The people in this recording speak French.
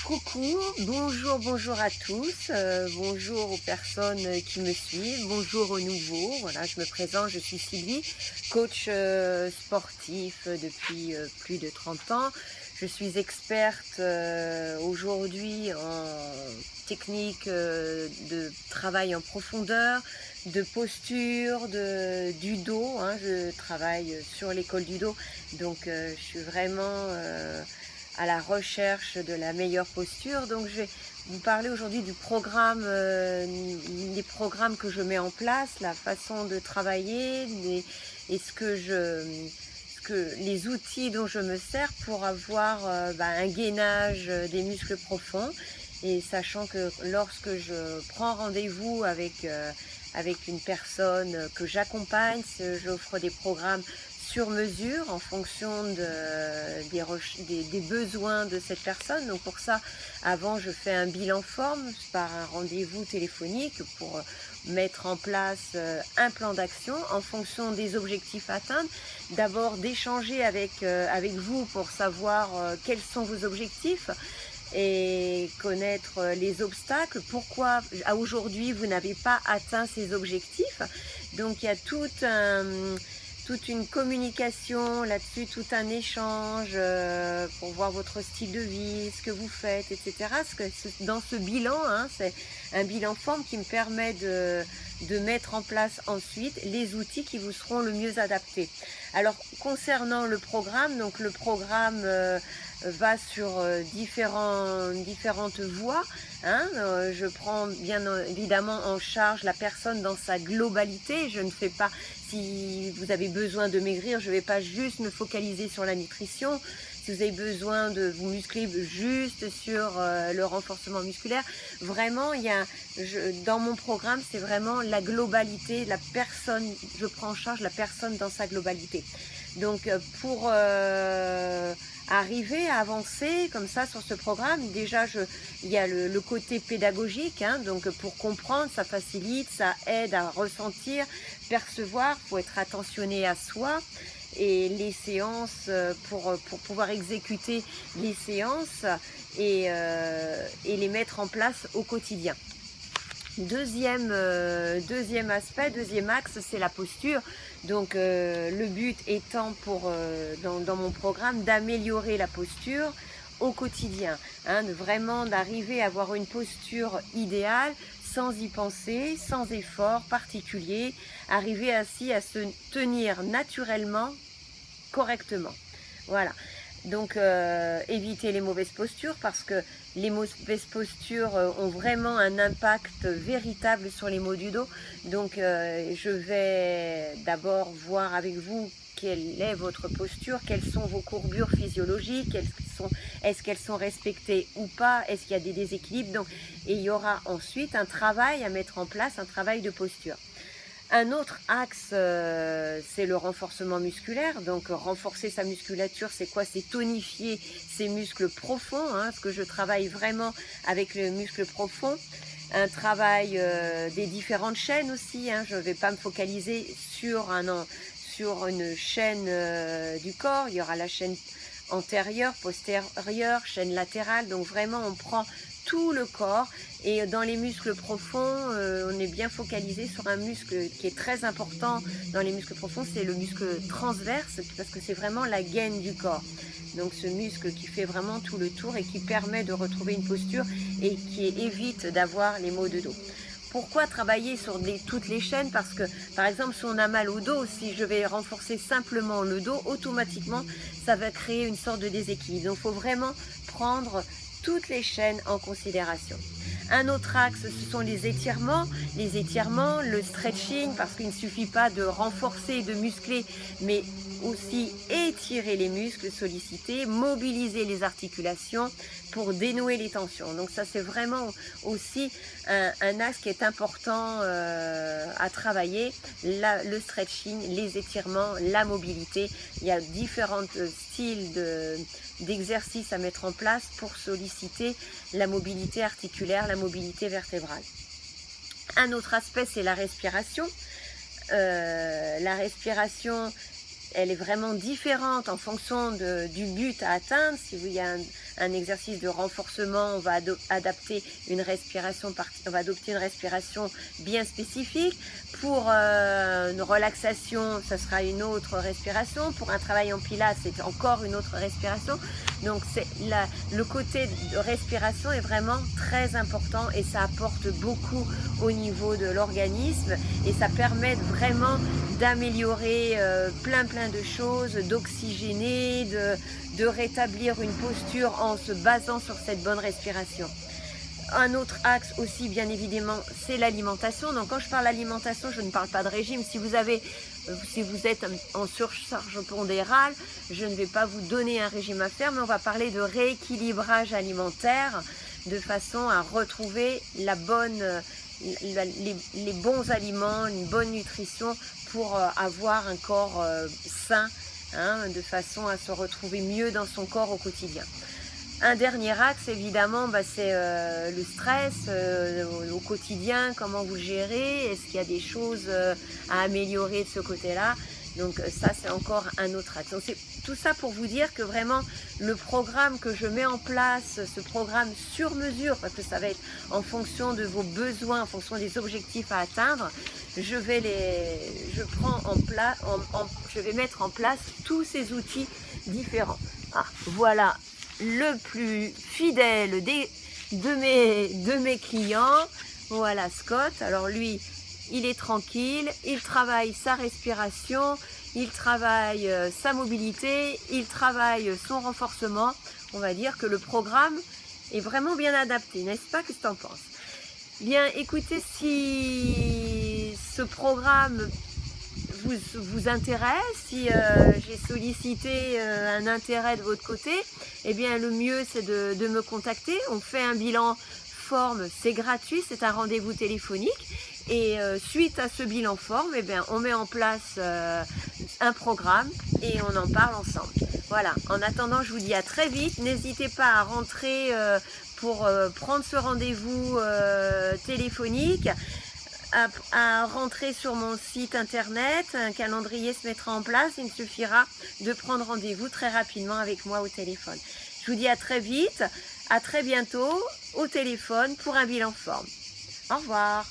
Coucou, bonjour à tous, bonjour aux personnes qui me suivent, bonjour aux nouveaux. Voilà, je me présente, je suis Sylvie, coach sportif depuis plus de 30 ans. Je suis experte aujourd'hui en technique de travail en profondeur, de posture, du dos, hein. Je travaille sur l'école du dos, donc je suis vraiment à la recherche de la meilleure posture. Donc je vais vous parler aujourd'hui du programme, des programmes que je mets en place, la façon de travailler, et les outils dont je me sers pour avoir un gainage des muscles profonds. Et sachant que lorsque je prends rendez-vous avec une personne que j'accompagne, j'offre des programmes sur mesure en fonction des besoins de cette personne. Donc pour ça, avant, je fais un bilan forme par un rendez-vous téléphonique pour mettre en place un plan d'action en fonction des objectifs à atteindre. D'abord d'échanger avec vous pour savoir quels sont vos objectifs et connaître les obstacles, pourquoi aujourd'hui vous n'avez pas atteint ces objectifs. Donc il y a toute une communication là-dessus, tout un échange pour voir votre style de vie, ce que vous faites, etc. Dans ce bilan, hein, c'est un bilan forme qui me permet de mettre en place ensuite les outils qui vous seront le mieux adaptés. Alors concernant le programme, donc le programme va sur différentes voies, hein. Je prends bien évidemment en charge la personne dans sa globalité. Je ne fais pas, si vous avez besoin de maigrir, je ne vais pas juste me focaliser sur la nutrition. Si vous avez besoin de vous muscler, juste sur le renforcement musculaire, vraiment, dans mon programme, c'est vraiment la globalité, la personne, je prends en charge la personne dans sa globalité. Donc pour arriver à avancer comme ça sur ce programme, déjà il y a le côté pédagogique, hein, donc pour comprendre, ça facilite, ça aide à ressentir, percevoir, il faut être attentionné à soi. Et les séances, pour pouvoir exécuter les séances et les mettre en place au quotidien. Deuxième aspect, deuxième axe, c'est la posture. Donc le but étant dans mon programme d'améliorer la posture au quotidien, hein, vraiment d'arriver à avoir une posture idéale sans y penser, sans effort particulier, arriver ainsi à se tenir naturellement, correctement. Voilà. Donc éviter les mauvaises postures, parce que les mauvaises postures ont vraiment un impact véritable sur les maux du dos. Donc je vais d'abord voir avec vous quelle est votre posture, quelles sont vos courbures physiologiques, est-ce qu'elles sont respectées ou pas, est-ce qu'il y a des déséquilibres. Et il y aura ensuite un travail à mettre en place, un travail de posture. Un autre axe, c'est le renforcement musculaire. Donc renforcer sa musculature, c'est quoi? C'est tonifier ses muscles profonds, hein, parce que je travaille vraiment avec le muscle profond. Un travail des différentes chaînes aussi, hein. Je ne vais pas me focaliser sur une chaîne du corps. Il y aura la chaîne antérieure, postérieure, chaîne latérale. Donc vraiment, on prend tout le corps, et dans les muscles profonds, on est bien focalisé sur un muscle qui est très important dans les muscles profonds, c'est le muscle transverse, parce que c'est vraiment la gaine du corps. Donc ce muscle qui fait vraiment tout le tour et qui permet de retrouver une posture et qui évite d'avoir les maux de dos. Pourquoi travailler sur toutes les chaînes? Parce que, par exemple, si on a mal au dos, si je vais renforcer simplement le dos, automatiquement, ça va créer une sorte de déséquilibre. Donc il faut vraiment prendre toutes les chaînes en considération. Un autre axe, ce sont les étirements, le stretching, parce qu'il ne suffit pas de renforcer, de muscler, mais aussi étirer les muscles, solliciter, mobiliser les articulations pour dénouer les tensions. Donc ça, c'est vraiment aussi un axe qui est important à travailler, le stretching, les étirements, la mobilité. Il y a différents styles d'exercices à mettre en place pour solliciter la mobilité articulaire, la mobilité vertébrale. Un autre aspect, c'est la respiration. La respiration elle est vraiment différente en fonction du but à atteindre. Si il y a un exercice de renforcement, on va adapter une respiration, on va adopter une respiration bien spécifique. Pour une relaxation, ça sera une autre respiration. Pour un travail en pilates, c'est encore une autre respiration. Donc le côté de respiration est vraiment très important et ça apporte beaucoup au niveau de l'organisme et ça permet vraiment d'améliorer plein de choses, d'oxygéner, de rétablir une posture en se basant sur cette bonne respiration. Un autre axe aussi, bien évidemment, c'est l'alimentation. Donc quand je parle d'alimentation, je ne parle pas de régime. Si vous êtes en surcharge pondérale, je ne vais pas vous donner un régime à faire, mais on va parler de rééquilibrage alimentaire de façon à retrouver les bons aliments, une bonne nutrition pour avoir un corps sain, de façon à se retrouver mieux dans son corps au quotidien. Un dernier axe, évidemment, c'est le stress au quotidien, comment vous le gérez, est-ce qu'il y a des choses à améliorer de ce côté-là. Donc ça, c'est encore un autre axe. Donc, c'est tout ça pour vous dire que vraiment, le programme que je mets en place, ce programme sur mesure, parce que ça va être en fonction de vos besoins, en fonction des objectifs à atteindre, je vais mettre en place tous ces outils différents. Voilà le plus fidèle de mes clients. Voilà Scott. Alors lui, il est tranquille, il travaille sa respiration, il travaille sa mobilité, il travaille son renforcement. On va dire que le programme est vraiment bien adapté, n'est-ce pas? Qu'est-ce que tu en penses? Bien, écoutez, si ce programme vous intéresse, si j'ai sollicité un intérêt de votre côté, eh bien le mieux c'est de me contacter. On fait un bilan forme, c'est gratuit, c'est un rendez-vous téléphonique et suite à ce bilan forme, eh bien, on met en place un programme et on en parle ensemble. Voilà, en attendant, je vous dis à très vite. N'hésitez pas à rentrer pour prendre ce rendez-vous téléphonique. À rentrer sur mon site internet, un calendrier se mettra en place, il me suffira de prendre rendez-vous très rapidement avec moi au téléphone. Je vous dis à très vite, à très bientôt au téléphone pour un bilan forme. Au revoir.